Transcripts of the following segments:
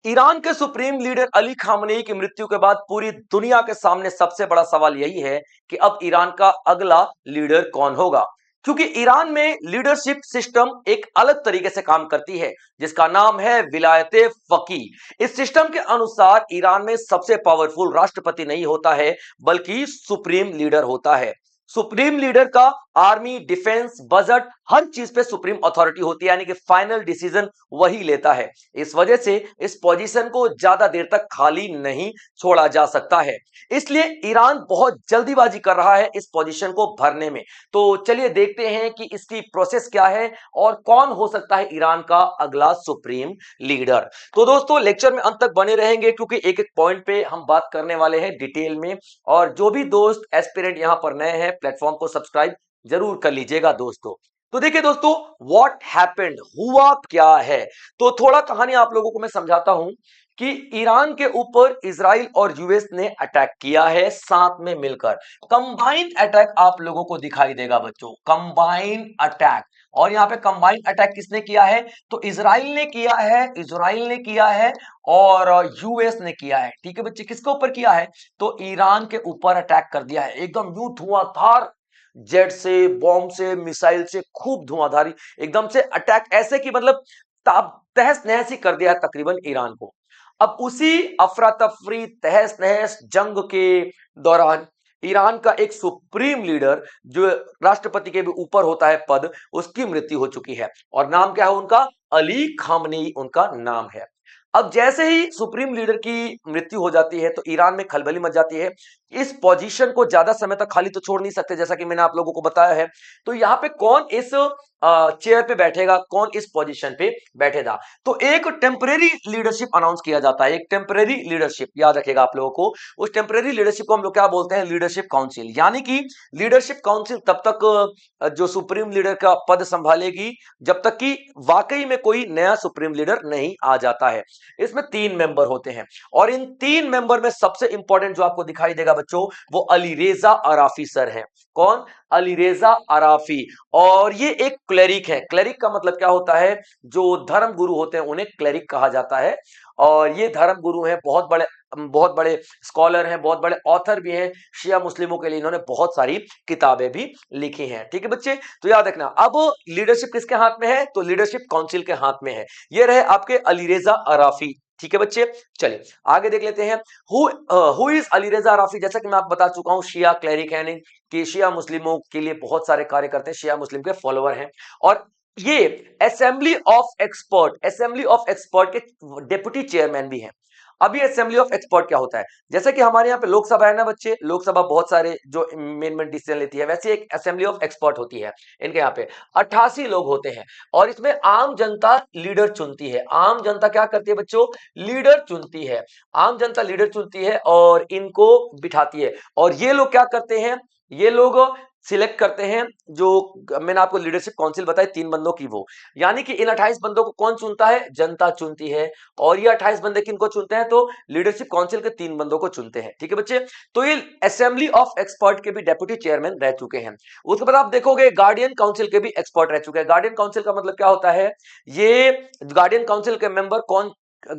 Iran के supreme leader Ali Khamenei की मृत्यु के बाद पूरी दुनिया के सामने सबसे बड़ा सवाल यही है कि अब ईरान का अगला लीडर कौन होगा। क्योंकि ईरान में लीडरशिप सिस्टम एक अलग तरीके से काम करती है, जिसका नाम है विलायते फकीह। इस सिस्टम के अनुसार ईरान में सबसे पावरफुल राष्ट्रपति नहीं होता है, बल्कि सुप्रीम लीडर होता है। सुप्रीम लीडर का आर्मी, डिफेंस, बजट, हर चीज पे सुप्रीम अथॉरिटी होती है, यानी कि फाइनल डिसीजन वही लेता है। इस वजह से इस पोजीशन को ज्यादा देर तक खाली नहीं छोड़ा जा सकता है। इसलिए ईरान बहुत जल्दीबाजी कर रहा है इस पोजीशन को भरने में। तो चलिए देखते हैं कि इसकी प्रोसेस क्या है और कौन हो सकता है ईरान का अगला सुप्रीम लीडर। तो दोस्तों लेक्चर में अंत तक बने रहेंगे, क्योंकि एक एक पॉइंट पे हम बात करने वाले हैं डिटेल में। और जो भी दोस्त एस्पिरेंट यहां पर नए हैं, प्लेटफॉर्म को सब्सक्राइब जरूर कर लीजिएगा दोस्तों। तो देखिए दोस्तों, व्हाट हैपेंड, हुआ क्या है। तो थोड़ा कहानी आप लोगों को मैं समझाता हूं कि ईरान के ऊपर इजराइल और यूएस ने अटैक किया है साथ में मिलकर। कंबाइंड अटैक आप लोगों को दिखाई देगा बच्चों, कंबाइंड अटैक। और यहां पे कंबाइंड अटैक किसने किया है? तो इजराइल ने किया है और यूएस ने किया है। ठीक है बच्चे, किसके ऊपर किया है? तो ईरान के ऊपर अटैक कर दिया है। एकदम यूं धुआंधार जेट से, बॉम्ब से, मिसाइल से, खूब धुआंधारी एकदम से अटैक, ऐसे कि मतलब तहस नहस ही कर दिया है तकरीबन ईरान को। अब उसी अफरा तफरी, तहस नहस जंग के दौरान ईरान का एक सुप्रीम लीडर, जो राष्ट्रपति के भी ऊपर होता है पद, उसकी मृत्यु हो चुकी है। और नाम क्या है उनका? अली खामनेई उनका नाम है। अब जैसे ही सुप्रीम लीडर की मृत्यु हो जाती है तो ईरान में खलबली मच जाती है। इस पोजीशन को ज्यादा समय तक खाली तो छोड़ नहीं सकते, जैसा कि मैंने आप लोगों को बताया है। तो यहां पे कौन इस चेयर पे बैठेगा, कौन इस पोजीशन पे बैठेगा? तो एक टेम्परेरी लीडरशिप अनाउंस किया जाता है, एक टेम्परेरी लीडरशिप, याद रखेगा आप लोगों को। उस टेम्परेरी लीडरशिप को हम लोग क्या बोलते हैं? Leadership council. यानी कि लीडरशिप काउंसिल तब तक जो सुप्रीम लीडर का पद संभालेगी जब तक कि वाकई में कोई नया सुप्रीम लीडर नहीं आ जाता है। इसमें 3 मेंबर होते हैं और इन 3 मेंबर में सबसे इंपॉर्टेंट जो आपको दिखाई देगा बच्चों, वो अलीरेजा अराफी सर हैं। कौन? अलीरेजा अराफी। और ये एक क्लेरिक है। क्लेरिक का मतलब क्या होता है? जो धर्म गुरु होते हैं उन्हें क्लेरिक कहा जाता है। और ये धर्म गुरु हैं, बहुत बड़े स्कॉलर हैं, बहुत बड़े ऑथर भी हैं। शिया मुस्लिमों के लिए इन्होंने बहुत सारी किताबें भी लिखी हैं। ठीक है बच्चे, तो याद रखना। अब लीडरशिप किसके हाथ में है? तो लीडरशिप काउंसिल के हाथ में है। ये रहे आपके अलीरेजा अराफी। ठीक है बच्चे, चलिए आगे देख लेते हैं। Who is Alireza Arafi? जैसा कि मैं आपको बता चुका हूं, शिया क्लेरिक है, कि शिया मुस्लिमों के लिए बहुत सारे कार्य करते हैं, शिया मुस्लिम के फॉलोअर हैं। और ये असेंबली ऑफ एक्सपर्ट के डेप्यूटी चेयरमैन भी हैं। अभी असेंबली ऑफ एक्सपर्ट क्या होता है? जैसे कि हमारे यहाँ पे लोकसभा है ना बच्चे, लोकसभा बहुत सारे जो मेन डिसीजन लेती है, वैसे एक असेंबली ऑफ एक्सपर्ट होती है। इनके यहाँ पे 88 लोग होते हैं और इसमें आम जनता लीडर चुनती है। आम जनता क्या करती है बच्चों? लीडर चुनती है। आम जनता लीडर चुनती है और इनको बिठाती है। और ये लोग क्या करते हैं? ये लोग सिलेक्ट करते हैं, जो मैंने आपको लीडरशिप काउंसिल बताई 3 बंदों की, वो यानी कि इन 28 बंदों को कौन चुनता है? जनता चुनती है। और ये 28 बंदे किनको चुनते हैं? तो लीडरशिप काउंसिल के 3 बंदों को चुनते हैं। ठीक है बच्चे, तो ये असेंबली ऑफ एक्सपर्ट के भी डेप्यूटी चेयरमैन रह चुके हैं। उसके बाद आप देखोगे गार्डियन काउंसिल के भी एक्सपर्ट रह चुके हैं। गार्डियन काउंसिल का मतलब क्या होता है? ये गार्डियन काउंसिल के मेंबर कौन,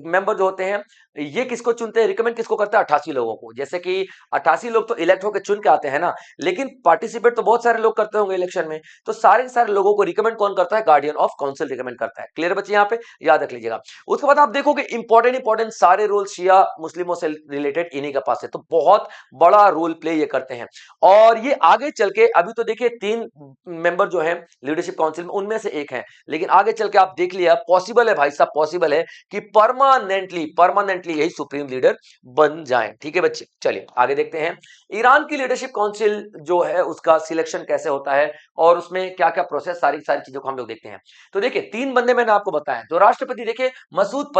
मेंबर जो होते हैं, ये किसको चुनते हैं? रिकमेंड किसको करता है? 88 लोगों को। जैसे कि 88 लोग तो इलेक्ट होकर चुन के आते हैं ना, लेकिन पार्टिसिपेट तो बहुत सारे लोग करते होंगे इलेक्शन में। तो सारे के सारे लोगों को रिकमेंड कौन करता है? गार्डियन ऑफ काउंसिल रिकमेंड करता है। क्लियर बच्चे, यहाँ पे याद रख लीजिएगा। उसके बाद आप देखोगे इंपॉर्टेंट सारे रोल शिया मुस्लिमों से रिलेटेड इन्हीं के पास है, तो बहुत बड़ा रोल प्ले ये करते हैं। और ये आगे चल के, अभी तो देखिए 3 मेंबर जो है लीडरशिप काउंसिल में, उनमें से एक है, लेकिन आगे चल के आप देख लिया, पॉसिबल है भाई साहब, पॉसिबल है कि परमानेंटली यही सुप्रीम लीडर बन जाएं। ठीक है बच्चे, चलिए आगे देखते हैं। ईरान की लीडरशिप काउंसिल जो है उसका सिलेक्शन कैसे होता है और उसमें क्या क्या प्रोसेस, सारी सारी चीजों को हम लोग देखते हैं। तो देखिए 3 बंदे मैंने आपको बताया। तो राष्ट्रपति देखिए मसूद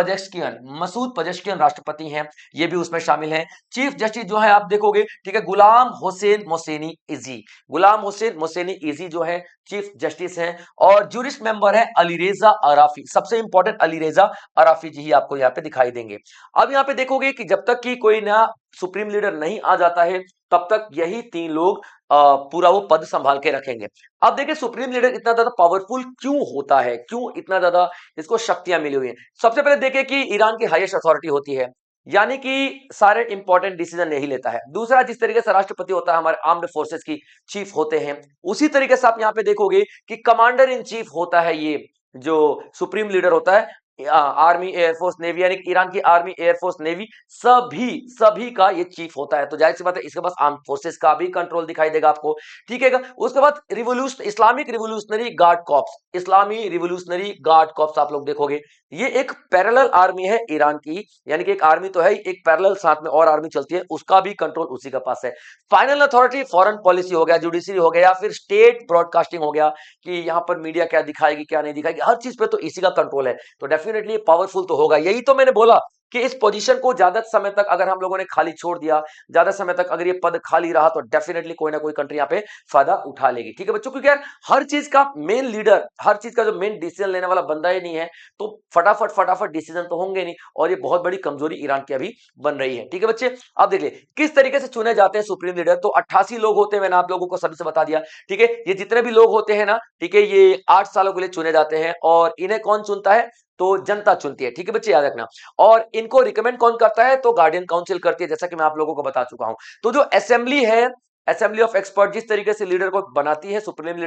पजेश्कियन राष्ट्रपति हैं, ये भी उसमें शामिल हैं। चीफ जस्टिस जो है आप देखोगे, ठीक है, गुलाम हुसैन मोसेनी इजी जो है चीफ जस्टिस हैं और जूरिस्ट मेंबर है अलीरेजा अराफी। सबसे इंपॉर्टेंट अलीरेजा अराफी जी ही आपको यहाँ पे दिखाई देंगे। अब यहाँ पे देखोगे कि जब तक कि कोई नया सुप्रीम लीडर नहीं आ जाता है तब तक यही तीन लोग पूरा वो पद संभाल के रखेंगे। अब देखिए सुप्रीम लीडर इतना ज्यादा पावरफुल क्यों होता है, क्यों इतना ज्यादा इसको शक्तियां मिली हुई हैं। सबसे पहले देखिए कि ईरान की हाईएस्ट अथॉरिटी होती है, यानी कि सारे इंपॉर्टेंट डिसीजन यही लेता है। दूसरा, जिस तरीके से राष्ट्रपति होता है हमारे आर्म्ड फोर्सेस की चीफ होते हैं, उसी तरीके से आप यहां पे देखोगे कि कमांडर इन चीफ होता है ये जो सुप्रीम लीडर होता है। आर्मी, एयरफोर्स, नेवी, यानी ईरान की आर्मी, एयरफोर्स, नेवी सभी सभी का ये चीफ होता है। तो जाहिर सी बात है इसके पास आर्म फोर्सेस का भी कंट्रोल दिखाई देगा आपको, ठीक है। उसके बाद इस्लामिक रिवोल्यूशनरी गार्ड कॉर्प्स, इस्लामी रिवोल्यूशनरी गार्ड कॉर्प्स आप लोग देखोगे ये एक पैरेलल आर्मी है ईरान की, यानी कि एक आर्मी तो है, एक पैरेलल साथ में और आर्मी चलती है, उसका भी कंट्रोल उसी के पास है। फाइनल अथॉरिटी फॉरेन पॉलिसी हो गया, जुडिशरी हो गया, या फिर स्टेट ब्रॉडकास्टिंग हो गया कि यहां पर मीडिया क्या दिखाएगी क्या नहीं दिखाएगी, हर चीज पे तो इसी का कंट्रोल है। तो डेफिनेटली पावरफुल तो होगा। यही तो मैंने बोला कि इस पोजीशन को ज्यादा समय तक अगर हम लोगों ने खाली छोड़ दिया, ज्यादा समय तक अगर ये पद खाली रहा, तो डेफिनेटली कोई ना कोई कंट्री यहाँ पे फायदा उठा लेगी, ठीक है बच्चों। क्योंकि यार हर चीज का मेन लीडर, हर चीज का जो मेन डिसीजन लेने वाला बंदा ही नहीं है, तो फटाफट फटाफट डिसीजन तो होंगे नहीं, और ये बहुत बड़ी कमजोरी ईरान की अभी बन रही है, ठीक है बच्चे। अब देखिए किस तरीके से चुने जाते हैं सुप्रीम लीडर। तो 88 लोग होते हैं, मैंने आप लोगों को सभी से बता दिया, ठीक है। ये जितने भी लोग होते हैं ना, ठीक है, ये 8 सालों के लिए चुने जाते हैं, और इन्हें कौन चुनता है, तो जनता चुनती है, ठीक है बच्चे, याद रखना। और इनको रिकमेंड कौन करता है, तो गार्डियन काउंसिल करती है, जैसा कि मैं आप लोगों को बता चुका हूं। तो जो असेंबली है, असेंबली ऑफ एक्सपर्ट, जिस तरीके से लीडर को बनाती है, सुप्रीम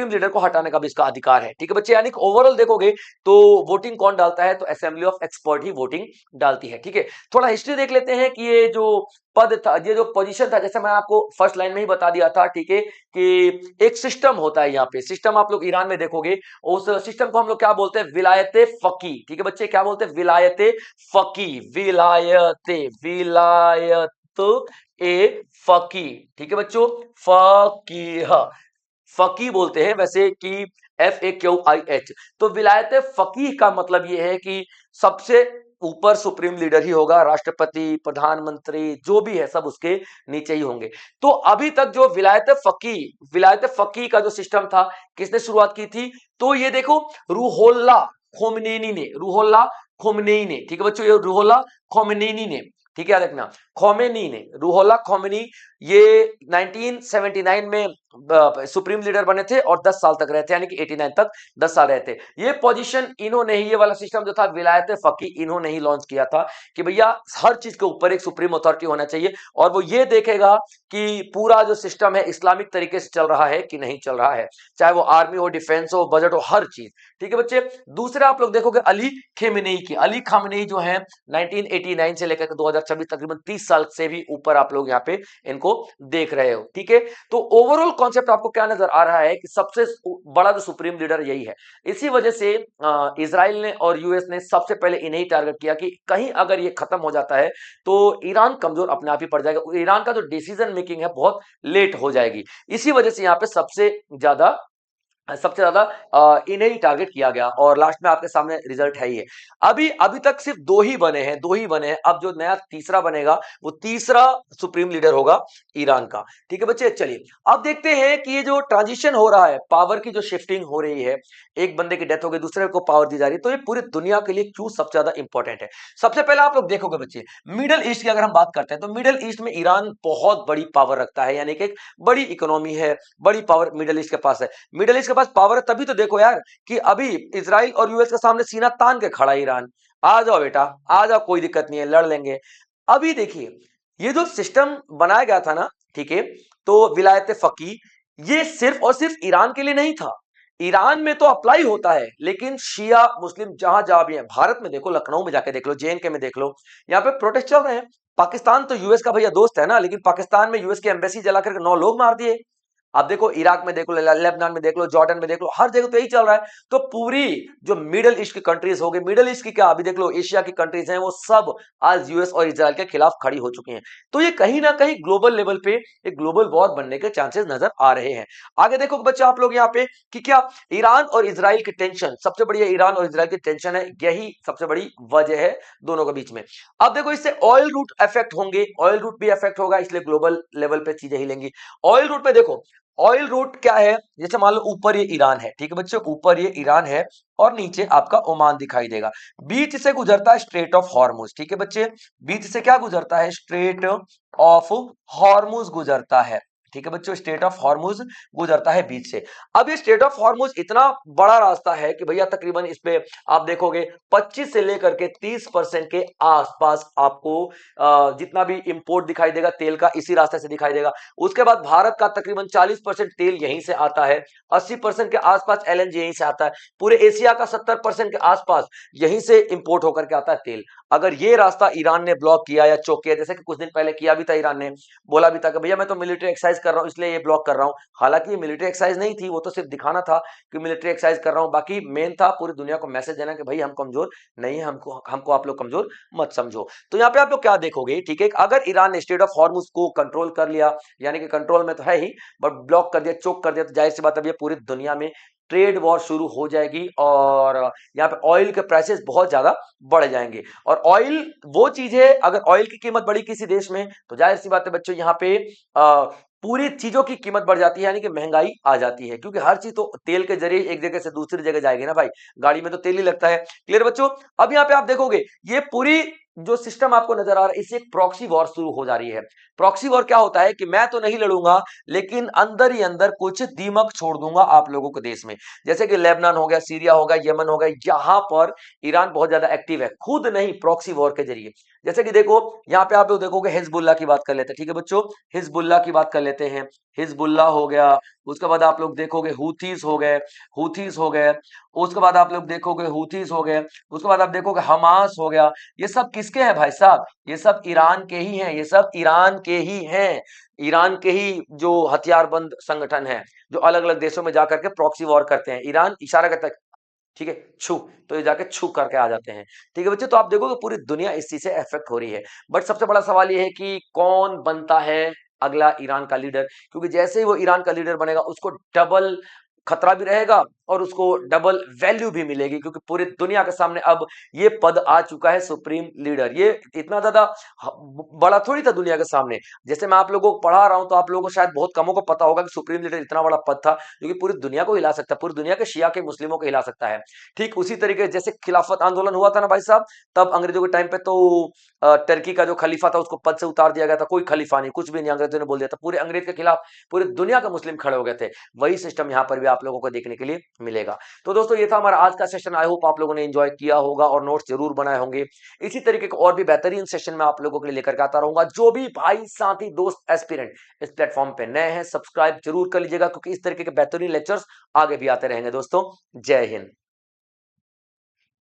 लीडर को हटाने का भी इसका अधिकार है, ठीक है बच्चे। यानी कि ओवरऑल देखोगे तो वोटिंग कौन डालता है, तो assembly of expert he voting डालती है, ठीक है। थोड़ा हिस्ट्री देख लेते हैं कि ये जो पद था, ये जो पोजीशन था, जैसे मैं आपको फर्स्ट लाइन में ही बता दिया था, ठीक है, कि एक सिस्टम होता है यहाँ पे। सिस्टम आप लोग ईरान में देखोगे, उस सिस्टम को हम लोग क्या बोलते हैं, विलायते फकी, ठीक है बच्चे, क्या बोलते हैं, विलायते फकी, विलायत ए फकी, ठीक है बच्चों, फकीह, फकी बोलते हैं वैसे कि FAQIH। तो विलायत फकीह का मतलब यह है कि सबसे ऊपर सुप्रीम लीडर ही होगा, राष्ट्रपति, प्रधानमंत्री जो भी है सब उसके नीचे ही होंगे। तो अभी तक जो विलायत फकीह का जो सिस्टम था, किसने शुरुआत की थी, तो ये देखो रूहोल्ला खोमनेनी ने, ठीक है बच्चों, ये रूहोल्ला खोमनेनी ने, ठीक है, याद रखना, खोमेनी ने, रूहोल्ला खोमेनी, ये 1979 में सुप्रीम लीडर बने थे और 10 साल तक रहे थे, यानी कि 89 तक 10 साल रहे थे। ये पोजीशन इन्होंने ही, ये वाला सिस्टम जो था विलायत फकी, इन्होंने ही लॉन्च किया था कि भैया हर चीज के ऊपर एक सुप्रीम अथॉरिटी होना चाहिए, और वो ये देखेगा कि पूरा जो सिस्टम है इस्लामिक तरीके से चल रहा है कि नहीं चल रहा है, चाहे वो आर्मी हो, डिफेंस हो, बजट हो, हर चीज, ठीक है बच्चे। दूसरा आप लोग देखोगे अली खेमेनेई की, अली खामनेई जो है 1989 से लेकर 2026 तकरीबन 30 साल से भी ऊपर आप लोग यहाँ पे इनको देख रहे हो, ठीक है। तो ओवरऑल कॉन्सेप्ट आपको क्या नजर आ रहा है कि सबसे बड़ा जो सुप्रीम लीडर यही है। इसी वजह से इजराइल ने और यूएस ने सबसे पहले इन्हें टारगेट किया कि कहीं अगर ये खत्म हो जाता है तो ईरान कमजोर अपने आप ही पड़ जाएगा, ईरान का जो डिसीजन मेकिंग है बहुत लेट हो जाएगी। इसी वजह से यहाँ पे सबसे ज्यादा इन्हें ही टारगेट किया गया, और लास्ट में आपके सामने रिजल्ट है ही है। अभी तक सिर्फ दो ही बने हैं। अब जो नया तीसरा बनेगा वो तीसरा सुप्रीम लीडर होगा ईरान का, ठीक है बच्चे। चलिए अब देखते हैं कि ये जो ट्रांजिशन हो रहा है, पावर की जो शिफ्टिंग हो रही है, एक बंदे की डेथ हो गई, दूसरे को पावर दी जा रही है, तो ये पूरी दुनिया के लिए क्यों सबसे ज्यादा इंपॉर्टेंट है। सबसे पहले आप लोग देखोगे बच्चे, मिडल ईस्ट की अगर हम बात करते हैं तो मिडल ईस्ट में ईरान बहुत बड़ी पावर रखता है, यानी कि एक बड़ी इकोनॉमी है, बड़ी पावर मिडल ईस्ट के पास है। मिडल ईस्ट के पास पावर है, तभी तो देखो यार कि अभी इजराइल और यूएस के सामने सीना तान के खड़ा है ईरान, आ जाओ बेटा, आ जाओ, कोई दिक्कत नहीं है, लड़ लेंगे। अभी देखिए ये जो सिस्टम बनाया गया था ना, ठीक है, तो विलायत फकी, ये सिर्फ और सिर्फ ईरान के लिए नहीं था। ईरान में तो अप्लाई होता है, लेकिन शिया मुस्लिम जहां जहां भी हैं, भारत में देखो, लखनऊ में जाके देख लो, JNK में देख लो, यहाँ पे प्रोटेस्ट चल रहे हैं। पाकिस्तान तो यूएस का भैया दोस्त है ना, लेकिन पाकिस्तान में यूएस की एम्बेसी जला करके 9 लोग मार दिए। आप देखो इराक में देख लो, लेबनान में देख लो, जॉर्डन में देख लो, हर जगह तो यही चल रहा है। तो पूरी जो मिडल ईस्ट की कंट्रीज हो गई, मिडल ईस्ट की क्या, अभी देख लो एशिया की कंट्रीज हैं, वो सब आज यूएस और इजराइल के खिलाफ खड़ी हो चुकी हैं। तो ये कहीं ना कहीं ग्लोबल लेवल पे एक ग्लोबल वॉर बनने के चांसेस नजर आ रहे हैं। आगे देखो बच्चा आप लोग यहाँ पे कि क्या ईरान और इजराइल की टेंशन, सबसे बड़ी ईरान और इजराइल की टेंशन है, यही सबसे बड़ी वजह है दोनों के बीच में। अब देखो इससे ऑयल रूट इफेक्ट होंगे, ऑयल रूट भी इफेक्ट होगा, इसलिए ग्लोबल लेवल पे चीजें हिलेंगी। ऑयल रूट पे देखो, ऑयल रूट क्या है, जैसे मान लो ऊपर ये ईरान है, ठीक है बच्चों, ऊपर ये ईरान है और नीचे आपका ओमान दिखाई देगा। बीच से गुजरता है स्ट्रेट ऑफ हॉर्मुज, ठीक है बच्चे, बीच से क्या गुजरता है, स्ट्रेट ऑफ हॉर्मुज गुजरता है, ठीक है बच्चों, स्ट्रेट ऑफ हॉर्मुज गुजरता है बीच से। अब ये स्ट्रेट ऑफ हॉर्मुज इतना बड़ा रास्ता है कि भैया तकरीबन इस पे आप देखोगे 25 से लेकर के 30% के आसपास आपको जितना भी इंपोर्ट दिखाई देगा तेल का, इसी रास्ते से दिखाई देगा। उसके बाद भारत का तकरीबन 40% तेल यहीं से आता है, 80% के आसपास एलएनजी यहीं से आता है, पूरे एशिया का 70% के आसपास यहीं से इंपोर्ट होकर के आता है तेल। अगर ये रास्ता ईरान ने ब्लॉक किया या चोक किया, जैसे कि कुछ दिन पहले किया भी था ईरान ने, बोला भी था कि भैया मैं तो मिलिट्री एक्सरसाइज कर रहा हूं इसलिए ये ब्लॉक कर रहा हूं, हालांकि ये मिलिट्री एक्सरसाइज नहीं थी, वो तो सिर्फ दिखाना था कि मिलिट्री एक्सरसाइज कर रहा हूं, बाकी मेन था पूरी दुनिया को मैसेज देना कि भाई हम कमजोर नहीं है, हमको हमको आप लोग कमजोर मत समझो। तो यहाँ पे आप लोग क्या देखोगे, ठीक है, अगर ईरान ने स्टेट ऑफ हॉर्मुज को कंट्रोल कर लिया, यानी कि कंट्रोल में तो है ही बट ब्लॉक कर दिया, चोक कर दिया, तो जाहिर सी बात अब ये पूरी दुनिया में ट्रेड वॉर शुरू हो जाएगी और यहाँ पे ऑयल के प्राइसेस बहुत ज्यादा बढ़ जाएंगे। और ऑयल वो चीज है, अगर ऑयल की कीमत बढ़ी किसी देश में तो जाहिर सी बात है बच्चों यहाँ पे पूरी चीजों की कीमत बढ़ जाती है, यानी कि महंगाई आ जाती है, क्योंकि हर चीज तो तेल के जरिए एक जगह से दूसरी जगह जाएगी ना भाई, गाड़ी में तो तेल ही लगता है। क्लियर बच्चों, अब यहाँ पे आप देखोगे ये पूरी जो सिस्टम आपको नजर आ रहा है, इससे एक प्रॉक्सी वॉर शुरू हो जा रही है। प्रॉक्सी वॉर क्या होता है कि मैं तो नहीं लड़ूंगा लेकिन अंदर ही अंदर कुछ दीमक छोड़ दूंगा आप लोगों के देश में, जैसे कि लेबनान हो गया, सीरिया हो गया, यमन हो गया, यहां पर ईरान बहुत ज्यादा एक्टिव है, खुद नहीं प्रॉक्सी वॉर के जरिए। जैसे कि देखो यहाँ पे आप लोग देखोगे हिजबुल्लाह की बात कर लेते हैं, ठीक है बच्चों, हिजबुल्लाह की बात कर लेते हैं, हिजबुल्लाह हो गया, उसके बाद आप लोग देखोगे हूथीज हो गए, हूथीज हो गए, उसके बाद आप लोग देखोगे हूथीज हो गए, उसके बाद आप देखोगे हमास हो गया। ये सब किसके हैं भाई साहब, ये सब ईरान के ही हैं, ये सब ईरान के ही हैं, ईरान के ही जो हथियारबंद संगठन है, जो अलग अलग देशों में जाकर के प्रॉक्सी वॉर करते हैं। ईरान इशारा करता है, ठीक है छू, तो ये जाके छू करके आ जाते हैं। ठीक है बच्चे, तो आप देखोगे पूरी दुनिया इस चीज से अफेक्ट हो रही है। बट सबसे बड़ा सवाल ये है कि कौन बनता है अगला ईरान का लीडर, क्योंकि जैसे ही वो ईरान का लीडर बनेगा उसको डबल खतरा भी रहेगा और उसको डबल वैल्यू भी मिलेगी, क्योंकि पूरी दुनिया के सामने अब ये पद आ चुका है सुप्रीम लीडर। ये इतना ज्यादा बड़ा थोड़ी था दुनिया के सामने, जैसे मैं आप लोगों को पढ़ा रहा हूं तो आप लोगों को शायद बहुत कमों को पता होगा कि सुप्रीम लीडर इतना बड़ा पद था जो कि पूरी दुनिया को हिला सकता है, पूरी दुनिया के शिया के मुस्लिमों को हिला सकता है। ठीक उसी तरीके जैसे खिलाफत आंदोलन हुआ था ना भाई साहब, तब अंग्रेजों के टाइम पे तो टर्की का जो खलीफा था उसको पद से उतार दिया गया था, कोई खलीफा नहीं, कुछ भी नहीं, अंग्रेजों ने बोल दिया था, पूरे अंग्रेज के खिलाफ पूरी दुनिया के मुस्लिम खड़े हो गए थे। वही सिस्टम यहाँ पर भी आप लोगों को देखने के लिए मिलेगा। तो दोस्तों ये था हमारा आज का सेशन, आई होप आप लोगों ने एंजॉय किया होगा और नोट्स जरूर बनाए होंगे। इसी तरीके के और भी बेहतरीन सेशन में आप लोगों के लिए लेकर के आता रहूंगा। जो भी भाई साथी दोस्त एस्पिरेंट इस प्लेटफॉर्म पे नए हैं सब्सक्राइब जरूर कर लीजिएगा, क्योंकि इस तरीके के बेहतरीन लेक्चर्स आगे भी आते रहेंगे दोस्तों। जय हिंद।